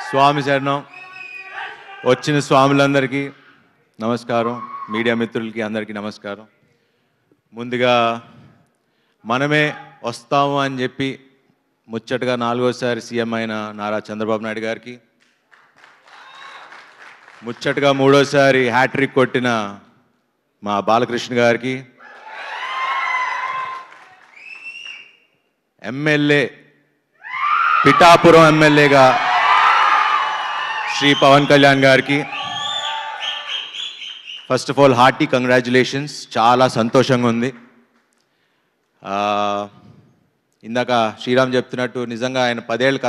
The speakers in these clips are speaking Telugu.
స్వామి శరణం. వచ్చిన స్వాములందరికీ నమస్కారం, మీడియా మిత్రులకి అందరికీ నమస్కారం. ముందుగా మనమే వస్తాము అని చెప్పి ముచ్చటగా 4వసారి సీఎం అయిన నారా చంద్రబాబు నాయుడు గారికి, ముచ్చటగా 3వసారి హ్యాట్రిక్ కొట్టిన మా బాలకృష్ణ గారికి, ఎమ్మెల్యే పిఠాపురం ఎమ్మెల్యేగా శ్రీ పవన్ కళ్యాణ్ గారికి first of all hearty congratulations. చాలా సంతోషంగా ఉంది. ఇందాక శ్రీరామ్ చెప్తున్నట్టు నిజంగా ఆయన 10 ఏళ్ళు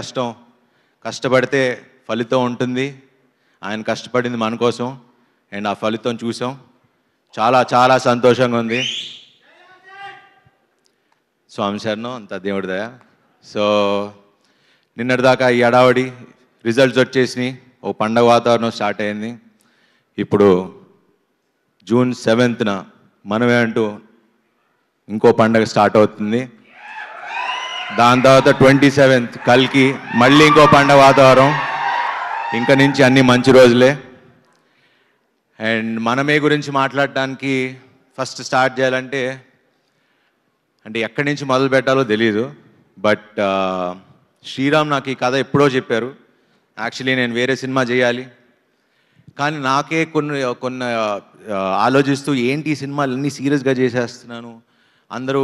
కష్టపడితే ఫలితం ఉంటుంది. ఆయన కష్టపడింది మన కోసం అండ్ ఆ ఫలితం చూసాం. చాలా చాలా సంతోషంగా ఉంది. స్వామి శరణం, అంత దేవుడి దయ. సో నిన్నటిదాకా ఈ అడావడి రిజల్ట్స్ వచ్చేసినాయి, ఓ పండగ వాతావరణం స్టార్ట్ అయింది. ఇప్పుడు జూన్ 7న మనమే అంటూ ఇంకో పండగ స్టార్ట్ అవుతుంది. దాని తర్వాత 27th కల్కి మళ్ళీ ఇంకో పండగ వాతావరణం. ఇంక నుంచి అన్ని మంచి రోజులే. అండ్ మనమే గురించి మాట్లాడటానికి ఫస్ట్ స్టార్ట్ చేయాలంటే ఎక్కడి నుంచి మొదలు పెట్టాలో తెలీదు. బట్ శ్రీరామ్ నాకు ఈ కథ ఎప్పుడో చెప్పారు. యాక్చువల్లీ నేను వేరే సినిమా చేయాలి, కానీ నాకే కొన్ని ఆలోచిస్తూ ఏంటి ఈ సినిమాలు అన్నీ సీరియస్గా చేసేస్తున్నాను, అందరూ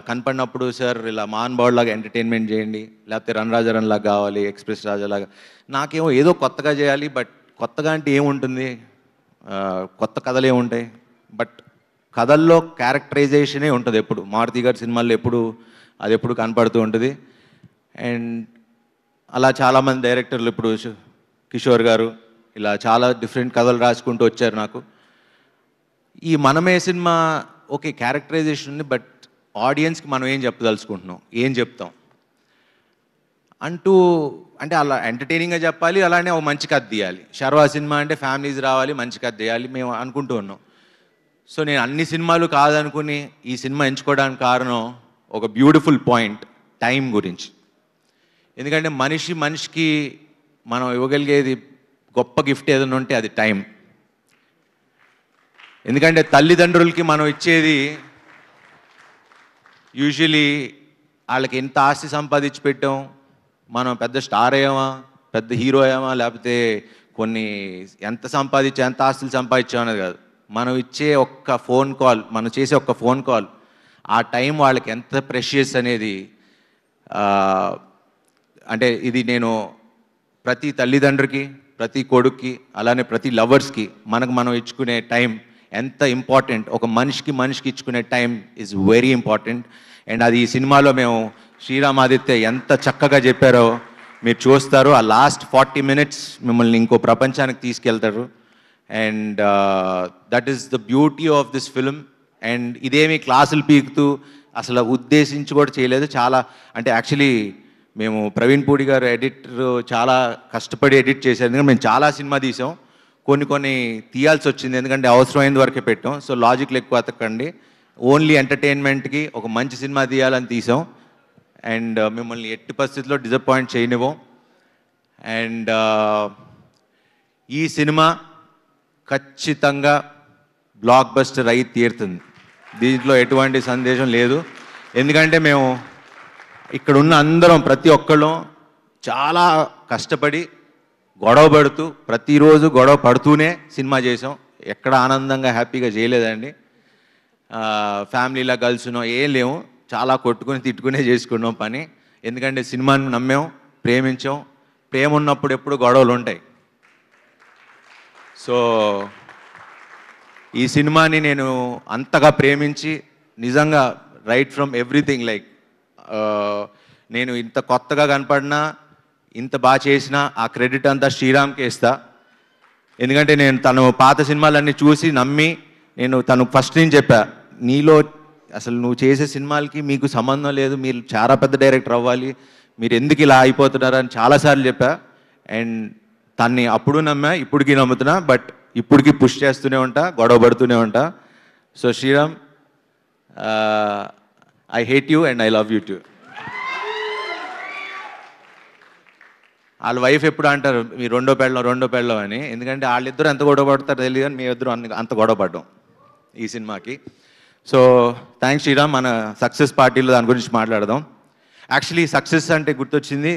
కనపడినప్పుడు సార్ ఇలా మహానుభావులాగా ఎంటర్టైన్మెంట్ చేయండి, లేకపోతే రన్ రాజా రన్ లాగా కావాలి, ఎక్స్ప్రెస్ రాజాలాగా. నాకేమో ఏదో కొత్తగా చేయాలి. బట్ కొత్తగా అంటే ఏముంటుంది, కొత్త కథలు ఏముంటాయి. బట్ కథల్లో క్యారెక్టరైజేషనే ఉంటుంది ఎప్పుడు. మారుతి గారి సినిమాల్లో అది ఎప్పుడు కనపడుతూ ఉంటుంది. అండ్ అలా చాలామంది డైరెక్టర్లు, ఇప్పుడు కిషోర్ గారు, ఇలా చాలా డిఫరెంట్ కథలు రాసుకుంటూ వచ్చారు. నాకు ఈ మనమే సినిమా ఓకే క్యారెక్టరైజేషన్ ఉంది, బట్ ఆడియన్స్కి మనం ఏం చెప్పదలుచుకుంటున్నాం, ఏం చెప్తాం అంటే అలా ఎంటర్టైనింగ్గా చెప్పాలి, అలానే ఒక మంచి కథ తీయాలి. శర్వా సినిమా అంటే ఫ్యామిలీస్ రావాలి, మంచి కథ తీయాలి మేము అనుకుంటూ ఉన్నాం. సో నేను అన్ని సినిమాలు కాదనుకుని ఈ సినిమా ఎంచుకోవడానికి కారణం ఒక బ్యూటిఫుల్ పాయింట్, టైం గురించి. ఎందుకంటే మనిషికి మనం ఇవ్వగలిగేది గొప్ప గిఫ్ట్ ఏదైనా ఉంటే అది టైం. ఎందుకంటే తల్లిదండ్రులకి మనం ఇచ్చేది యూజువలీ వాళ్ళకి ఎంత ఆస్తి సంపాదించి పెట్టాం, మనం పెద్ద స్టార్ అయ్యామా, పెద్ద హీరో అయ్యామా, లేకపోతే ఎంత ఆస్తులు సంపాదించాం అనేది కాదు. మనం ఇచ్చే ఒక్క ఫోన్ కాల్, మనం చేసే ఒక్క ఫోన్ కాల్, ఆ టైం వాళ్ళకి ఎంత ప్రెషియస్ అనేది. అంటే ఇది నేను ప్రతి తల్లిదండ్రికి, ప్రతి కొడుక్కి, అలానే ప్రతి లవర్స్కి మనం ఇచ్చుకునే టైం ఎంత ఇంపార్టెంట్. ఒక మనిషికి ఇచ్చుకునే time is very important. And అది ఈ సినిమాలో మేము శ్రీరామ్ ఆదిత్య ఎంత చక్కగా చెప్పారో మీరు చూస్తారు. ఆ లాస్ట్ 40 minutes మిమ్మల్ని ఇంకో ప్రపంచానికి తీసుకెళ్తారు. And that is the beauty of this film. And ఇదేమి క్లాసులు పీకుతూ అసలు ఉద్దేశించి కూడా చేయలేదు. చాలా అంటే యాక్చువల్లీ మేము ప్రవీణ్ పూడి గారు ఎడిటర్ చాలా కష్టపడి ఎడిట్ చేశారు. ఎందుకంటే మేము చాలా సినిమా తీసాం, కొన్ని తీయాల్సి వచ్చింది, ఎందుకంటే అవసరమైన వరకే పెట్టాం. సో లాజిక్లు ఎక్కువ అతకండి, ఓన్లీ ఎంటర్టైన్మెంట్కి ఒక మంచి సినిమా తీయాలని తీసాం. అండ్ మిమ్మల్ని ఎట్టి పరిస్థితుల్లో డిసప్పాయింట్ చేయనివ్వం. అండ్ ఈ సినిమా ఖచ్చితంగా బ్లాక్ బస్టర్ అయి తీరుతుంది, దీంట్లో ఎటువంటి సందేశం లేదు. ఎందుకంటే మేము ఇక్కడ ఉన్న అందరం, ప్రతి ఒక్కళ్ళం చాలా కష్టపడి గొడవ పడుతూ, ప్రతిరోజు గొడవ పడుతూనే సినిమా చేసాం. ఎక్కడ ఆనందంగా హ్యాపీగా చేయలేదండి. ఫ్యామిలీలా కలుసున్నాం ఏం లేవు, చాలా కొట్టుకుని తిట్టుకునే చేసుకున్నాం పని. ఎందుకంటే సినిమాని నమ్మాం, ప్రేమించాం. ప్రేమ ఉన్నప్పుడు ఎప్పుడు గొడవలు ఉంటాయి. సో ఈ సినిమాని నేను అంతగా ప్రేమించి, నిజంగా రైట్ ఫ్రమ్ ఎవ్రీథింగ్, లైక్ నేను ఇంత కొత్తగా కనపడినా, ఇంత బాగా చేసినా ఆ క్రెడిట్ అంతా శ్రీరామ్కే ఇస్తా. ఎందుకంటే నేను తను పాత సినిమాలన్నీ చూసి నమ్మి, తను ఫస్ట్ నుంచి చెప్పా, నీలో అసలు నువ్వు చేసే సినిమాలకి మీకు సంబంధం లేదు, మీరు చాలా పెద్ద డైరెక్టర్ అవ్వాలి, మీరు ఎందుకు ఇలా అయిపోతున్నారు అని చాలాసార్లు చెప్పా. అండ్ తన్ని అప్పుడు నమ్మా, ఇప్పటికీ నమ్ముతున్నా. బట్ ఇప్పటికీ పుష్ చేస్తూనే ఉంటా, గొడవ పడుతూనే ఉంటా. So Sriram, I hate you and I love you too. వాళ్ళ వైఫ్ ఎప్పుడు అంటారు మీ రెండో పెళ్ళం అని, ఎందుకంటే వాళ్ళిద్దరూ ఎంత గొడవ పడతారో తెలియదు కానీ మీ ఇద్దరు అంత గొడవ పడ్డాం ఈ సినిమాకి. So thanks Sriram. మన సక్సెస్ పార్టీలో దాని గురించి మాట్లాడదాం. యాక్చువల్లీ సక్సెస్ అంటే గుర్తొచ్చింది,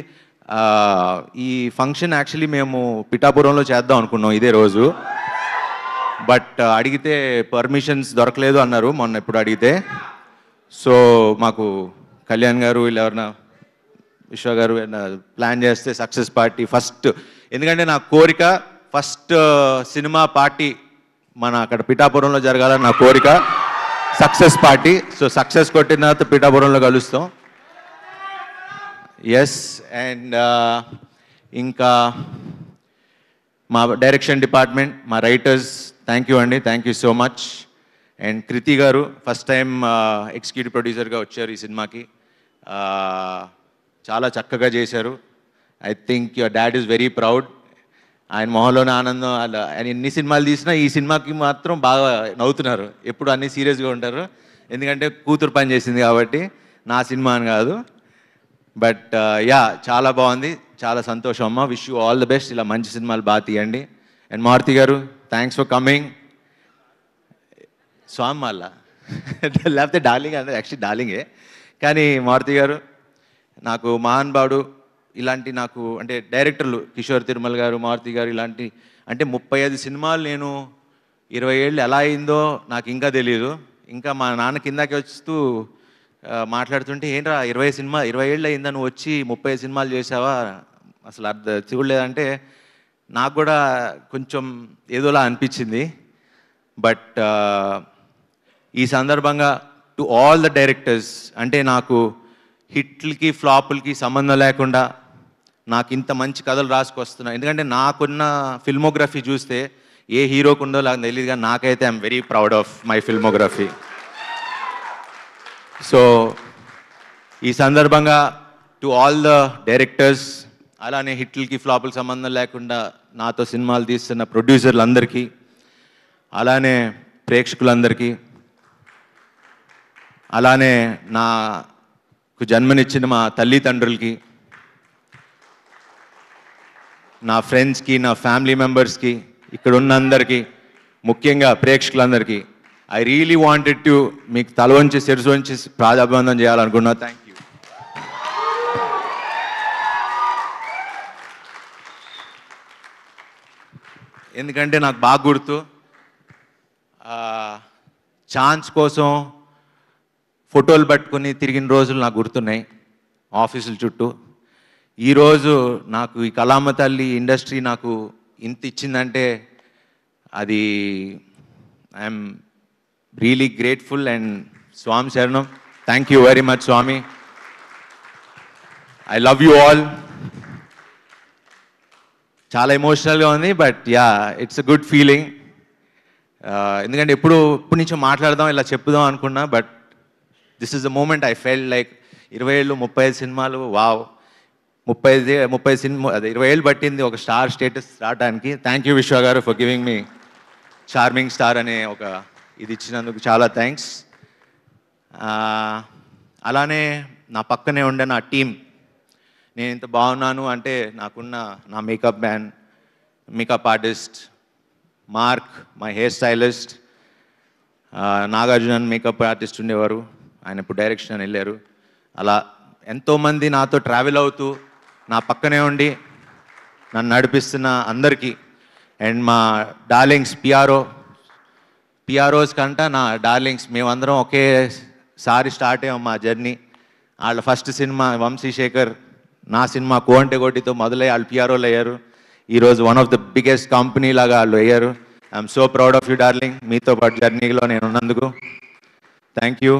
ఈ ఫంక్షన్ యాక్చువల్లీ మేము పిఠాపురంలో చేద్దాం అనుకున్నాం ఇదే రోజు. బట్ అడిగితే పర్మిషన్స్ దొరకలేదు అన్నారు మొన్న ఎప్పుడు అడిగితే. సో మాకు కళ్యాణ్ గారు వీళ్ళు ఎవరన్నా విశ్వ గారు ప్లాన్ చేస్తే సక్సెస్ పార్టీ ఫస్ట్, ఎందుకంటే నా కోరిక ఫస్ట్ సినిమా పార్టీ మన అక్కడ పిఠాపురంలో జరగాలని నా కోరిక, సక్సెస్ పార్టీ. సో సక్సెస్ కొట్టిన తర్వాత పిఠాపురంలో కలుస్తాం. ఎస్. అండ్ ఇంకా మా డైరెక్షన్ డిపార్ట్మెంట్, మా రైటర్స్, థ్యాంక్ యూ అండి, thank you so much. And Kriti గారు ఫస్ట్ టైం ఎగ్జిక్యూటివ్ ప్రొడ్యూసర్గా వచ్చారు ఈ సినిమాకి. చాలా చక్కగా చేశారు. I think your dad is very proud. ఆయన మొహంలోనే ఆనందం. ఆయన ఎన్ని సినిమాలు తీసినా ఈ సినిమాకి మాత్రం బాగా నవ్వుతున్నారు. ఎప్పుడు అన్నీ సీరియస్గా ఉంటారు, ఎందుకంటే కూతురు పని చేసింది కాబట్టి, నా సినిమా అని కాదు. బట్ యా, చాలా బాగుంది, చాలా సంతోషం అమ్మ. Wish you all the best. ఇలా మంచి సినిమాలు బాగా తీయండి. అండ్ మారుతి గారు, థ్యాంక్స్ ఫర్ కమింగ్. స్వామి మళ్ళా లేకపోతే డార్లింగ్ అంటే యాక్చువల్లీ డార్లింగే, కానీ మారుతి గారు నాకు మహానుభావుడు. ఇలాంటి నాకు అంటే డైరెక్టర్లు కిషోర్ తిరుమల గారు, మారుతి గారు, ఇలాంటి అంటే 35 సినిమాలు నేను 20 ఏళ్ళు ఎలా అయిందో నాకు ఇంకా తెలియదు. ఇంకా మా నాన్న కిందకి వస్తూ మాట్లాడుతుంటే, ఏంట్రా 20 ఏళ్ళు అయిందా నువ్వు వచ్చి 30 సినిమాలు చేసావా, అసలు చూడలేదంటే నాకు కూడా కొంచెం ఏదోలా అనిపించింది. బట్ ఈ సందర్భంగా టు ఆల్ ద డైరెక్టర్స్, అంటే నాకు హిట్లకి ఫ్లాపులకి సంబంధం లేకుండా నాకు ఇంత మంచి కథలు రాసుకొస్తున్నా. ఎందుకంటే నాకున్న ఫిల్మోగ్రఫీ చూస్తే ఏ హీరోకు ఉందో నాకు తెలియదు, కానీ నాకైతే I'm very proud of my filmography. So ఈ సందర్భంగా టు ఆల్ ద డైరెక్టర్స్, అలానే హిట్లకి ఫ్లాపులకి సంబంధం లేకుండా నాతో సినిమాలు తీస్తున్న ప్రొడ్యూసర్లందరికీ, అలానే ప్రేక్షకులందరికీ, అలానే నాకు జన్మనిచ్చిన మా తల్లిదండ్రులకి, నా ఫ్రెండ్స్కి, నా ఫ్యామిలీ మెంబర్స్కి, ఇక్కడ ఉన్న అందరికీ, ముఖ్యంగా ప్రేక్షకులందరికీ ఐ రియలీ వాంటెడ్ టు మీకు తల వంచి శిరసు వంచి ప్రాధాబంధం చేయాలనుకున్నా. Thank you. ఎందుకంటే నాకు బాగా గుర్తు, ఛాన్స్ కోసం ఫోటోలు పట్టుకుని తిరిగిన రోజులు నాకు గుర్తున్నాయి ఆఫీసుల చుట్టూ. ఈరోజు నాకు ఈ కళామ తల్లి ఇండస్ట్రీ నాకు ఇంత ఇచ్చిందంటే అది I'm really grateful. And Swami శరణం, thank you very much Swami. I love you all. చాలా ఎమోషనల్గా ఉంది, but yeah, it's a good feeling. ఎందుకంటే ఎప్పటి నుంచో మాట్లాడదాం, ఇలా చెప్పుదాం అనుకున్నా, but this is the moment I felt like 20 ఏళ్ళు 35 సినిమాలు, వావ్. 30 సినిమా, అదే 20 ఏళ్ళు పట్టింది ఒక స్టార్ స్టేటస్ రావడానికి. థ్యాంక్ యూ విశ్వ గారు for giving me charming star అనే ఒక ఇది ఇచ్చినందుకు చాలా థ్యాంక్స్. అలానే నా పక్కనే ఉండే నా టీం, నేను ఇంత బాగున్నాను అంటే నాకున్న నా makeup man, makeup artist mark, my hair stylist Nagarjuna makeup artist ఉండేవారు, ఆయన ఇప్పుడు డైరెక్షన్ అని వెళ్ళారు. అలా ఎంతోమంది నాతో ట్రావెల్ అవుతూ నా పక్కనే ఉండి నన్ను నడిపిస్తున్న అందరికీ, అండ్ మా డార్లింగ్స్ పిఆర్ఓస్ కంట నా డార్లింగ్స్, మేమందరం ఒకేసారి స్టార్ట్ అయ్యాం మా జర్నీ. వాళ్ళ ఫస్ట్ సినిమా వంశీశేఖర్, నా సినిమా కోంటే కోటితో మొదలై వాళ్ళు పిఆర్ఓలు అయ్యారు. ఈరోజు one of the biggest company లాగా వాళ్ళు అయ్యారు. I'm so proud of you darling, మీతో పాటు జర్నీలో నేను ఉన్నందుకు థ్యాంక్ యూ.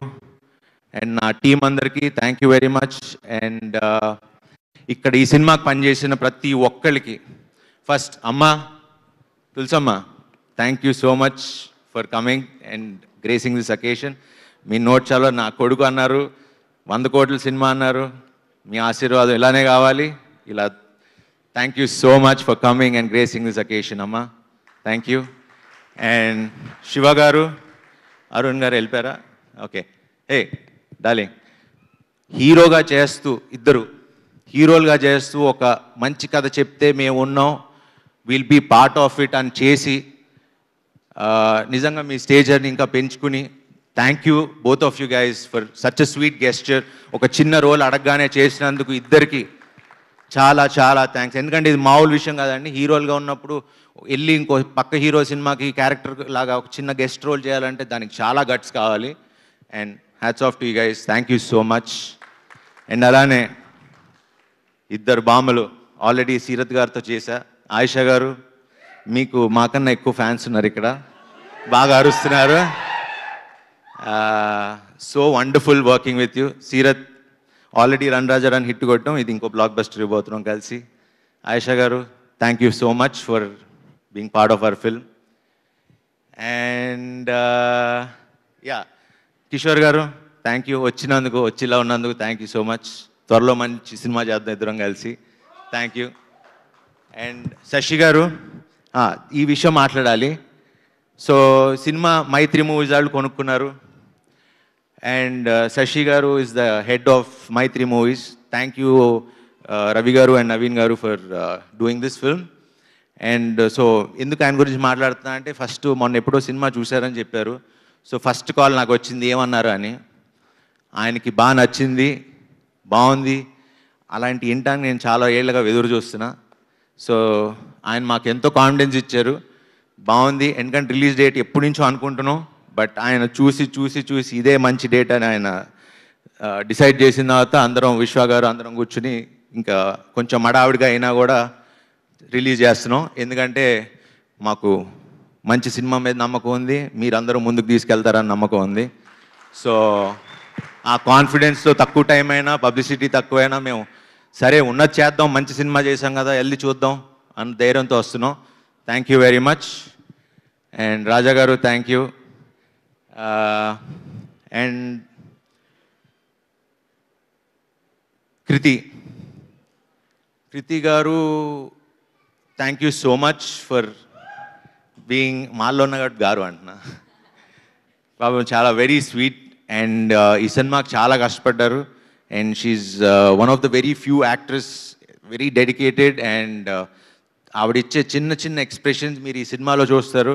అండ్ నా టీం అందరికీ thank you very much. And ఇక్కడ ఈ సినిమాకి పనిచేసిన ప్రతి ఒక్కరికి, ఫస్ట్ అమ్మ Tulasamma, thank you so much for coming and gracing this occasion. మీ నోట్స్లో నా కొడుకు అన్నారు, 100 కోట్ల సినిమా అన్నారు, మీ ఆశీర్వాదం ఇలానే కావాలి. ఇలా thank you so much for coming and gracing this occasion అమ్మ, థ్యాంక్ యూ. అండ్ శివ గారు, అరుణ్ గారు వెళ్ళిపోయారా? ఓకే. హే డార్లింగ్, హీరోగా చేస్తూ ఇద్దరు హీరోలుగా చేస్తూ ఒక మంచి కథ చెప్తే మేము ఉన్నాం, will be part of it అని చేసి నిజంగా మీ స్టేజర్ని ఇంకా పెంచుకుని thank you both of you guys for such a sweet gesture. ఒక చిన్న రోల్ అడగగానే చేసినందుకు ఇద్దరికి చాలా చాలా థ్యాంక్స్. ఎందుకంటే ఇది మామూలు విషయం కాదండి. హీరోలుగా ఉన్నప్పుడు వెళ్ళి ఇంకో పక్క హీరో సినిమాకి క్యారెక్టర్ లాగా ఒక చిన్న గెస్ట్ రోల్ చేయాలంటే దానికి చాలా గట్స్ కావాలి. And hats off to you guys, thank you so much. And అలానే ఇద్దరు బామ్మలు ఆల్రెడీ సీరత్ గారితో చేశా. ఆయిషా గారు, మీకు మాకన్నా ఎక్కువ ఫ్యాన్స్ ఉన్నారు ఇక్కడ, బాగా అరుస్తున్నారు. So wonderful working with you. Seerat already run Raja run hit కొట్టడం, ఇది ఇంకో బ్లాక్ బస్టర్ ఇవ్వబోతున్నాం కలిసి. ఆయిషా గారు, thank you so much for being part of our film. And yeah, Kishore గారు, థ్యాంక్ యూ వచ్చినందుకు, వచ్చిలా ఉన్నందుకు థ్యాంక్ యూ సో మచ్. త్వరలో మంచి సినిమా చేద్దాం ఇద్దరం కలిసి. Thank you. అండ్ శశి గారు, ఈ విషయం మాట్లాడాలి. సో సినిమా మైత్రి మూవీస్ వాళ్ళు కొనుక్కున్నారు. And Shashi garu is the head of Mythri Movies. Thank you Ravi garu and Naveen garu for doing this film. And so ఎందుకు ఆయన గురించి మాట్లాడుతున్నా అంటే, ఫస్ట్ మొన్న ఎప్పుడో సినిమా చూశారని చెప్పారు. సో ఫస్ట్ కాల్ నాకు వచ్చింది ఏమన్నారు అని. ఆయనకి బాగా నచ్చింది, బాగుంది, అలాంటి వినటానికి నేను చాలా ఏళ్ళగా ఎదురు చూస్తున్నా. సో ఆయన మాకు ఎంతో కాన్ఫిడెన్స్ ఇచ్చారు, బాగుంది. ఎందుకంటే రిలీజ్ డేట్ ఎప్పటి నుంచో అనుకుంటున్నాం, బట్ ఆయన చూసి చూసి చూసి ఇదే మంచి డేట్ అని ఆయన డిసైడ్ చేసిన తర్వాత అందరం విశ్వ గారు అందరం కూర్చుని ఇంకా కొంచెం మడావిడిగా అయినా కూడా రిలీజ్ చేస్తున్నాం. ఎందుకంటే మాకు మంచి సినిమా మీద నమ్మకం ఉంది, మీరందరూ ముందుకు తీసుకెళ్తారని నమ్మకం ఉంది. సో ఆ కాన్ఫిడెన్స్తో తక్కువ టైం అయినా పబ్లిసిటీ తక్కువైనా మేము సరే ఉన్నది చేద్దాం, మంచి సినిమా చేసాం కదా వెళ్ళి చూద్దాం అన్న ధైర్యంతో వస్తున్నాం. Thank you very much. And Raja గారు, థ్యాంక్ యూ. అండ్ కృతి గారు, thank you so much for being మాల్లో ఉన్న గారు అంటున్నా. పాపం చాలా వెరీ స్వీట్. అండ్ ఈ సినిమాకి చాలా కష్టపడ్డారు. And she's one of the very few actress, very dedicated. And ఆవిడిచ్చే చిన్న చిన్న ఎక్స్ప్రెషన్స్ మీరు ఈ సినిమాలో చూస్తారు,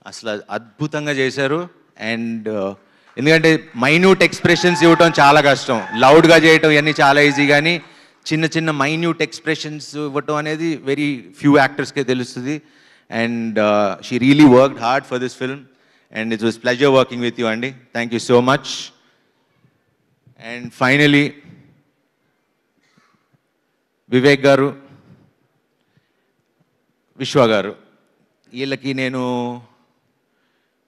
అసలు అద్భుతంగా చేశారు. అండ్ ఎందుకంటే మైన్యూట్ ఎక్స్ప్రెషన్స్ ఇవ్వటం చాలా కష్టం, లౌడ్గా చేయటం ఇవన్నీ చాలా ఈజీ, కానీ చిన్న చిన్న మైన్యూట్ ఎక్స్ప్రెషన్స్ ఇవ్వటం అనేది వెరీ ఫ్యూ యాక్టర్స్కే తెలుస్తుంది. And she really worked hard for this film. And it was pleasure working with you, Andy. Thank you so much. And finally, Vivek garu, Vishwa garu, వీళ్ళకి నేను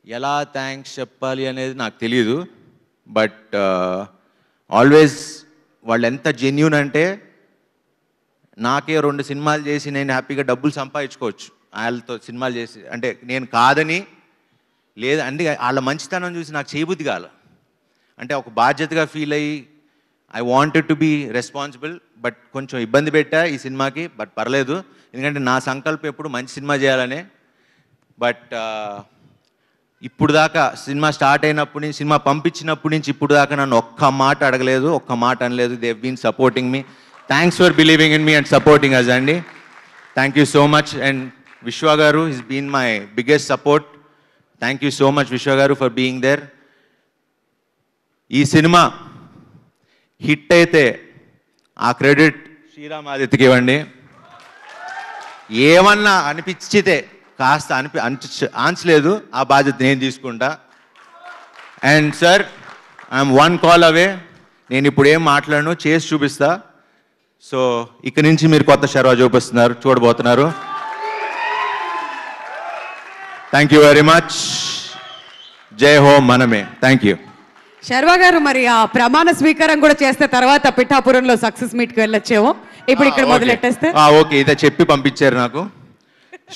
ఎలా థ్యాంక్స్ చెప్పాలి అనేది నాకు తెలియదు. బట్ ఆల్వేస్ వాళ్ళు ఎంత జెన్యూన్ అంటే, నాకే 2 సినిమాలు చేసి నేను హ్యాపీగా డబ్బులు సంపాదించుకోవచ్చు వాళ్ళతో సినిమాలు చేసి, అంటే నేను కాదని లేదు అంటే వాళ్ళ మంచితనం చూసి నాకు చేయబుద్ధి కాల. అంటే ఒక బాధ్యతగా ఫీల్ అయ్యి I wanted to be responsible. But కొంచెం ఇబ్బంది పెట్టా ఈ సినిమాకి, బట్ పర్లేదు, ఎందుకంటే నా సంకల్పం ఎప్పుడు మంచి సినిమా చేయాలనే. బట్ ఇప్పుడు దాకా సినిమా స్టార్ట్ అయినప్పటి నుంచి, సినిమా పంపించినప్పటి నుంచి ఇప్పుడు దాకా నన్ను ఒక్క మాట అడగలేదు, ఒక్క మాట అనలేదు. They have been supporting me. Thanks for believing in me and supporting us అండి. Thank you so much. And Vishwa గారు is been my biggest support. Thank you so much Vishwa గారు ఫర్ బీయింగ్ దేర్. ఈ సినిమా హిట్ అయితే ఆ క్రెడిట్ శ్రీరామ్ ఆదిత్యకి ఇవ్వండి. ఏమన్నా అనిపించితే కాస్త ఆన్సలేదు, ఆ బాధ్యత నేను తీసుకుంటా. అండ్ సార్, ఐఎమ్ 1 కాల్ అవే. నేను ఇప్పుడు ఏం మాట్లాడను, చేసి చూపిస్తా. సో ఇక నుంచి మీరు కొత్త శర్వా చూడబోతున్నారు. Thank you very much. జై హో మనమే. Thank you. శర్వా గారు, మరి ఆ ప్రమాణ స్వీకారం కూడా చేస్తే తర్వాత పిఠాపురంలో సక్సెస్ మీట్కి వెళ్ళొచ్చేమో, ఇప్పుడు ఇక్కడ మొదలెట్టేస్తే. ఓకే, ఇదే చెప్పి పంపించారు నాకు.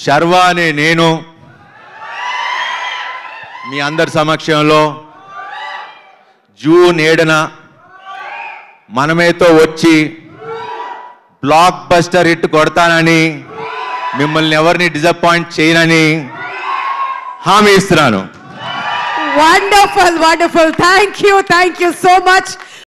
శర్వా అనే నేను మీ అందరి సమక్షంలో జూన్ 7న మనమేతో వచ్చి బ్లాక్ బస్టర్ హిట్ కొడతానని, మిమ్మల్ని ఎవరిని డిసప్పాయింట్ చేయనని హామీ ఇస్తున్నాను. Wonderful, wonderful. Thank you so much.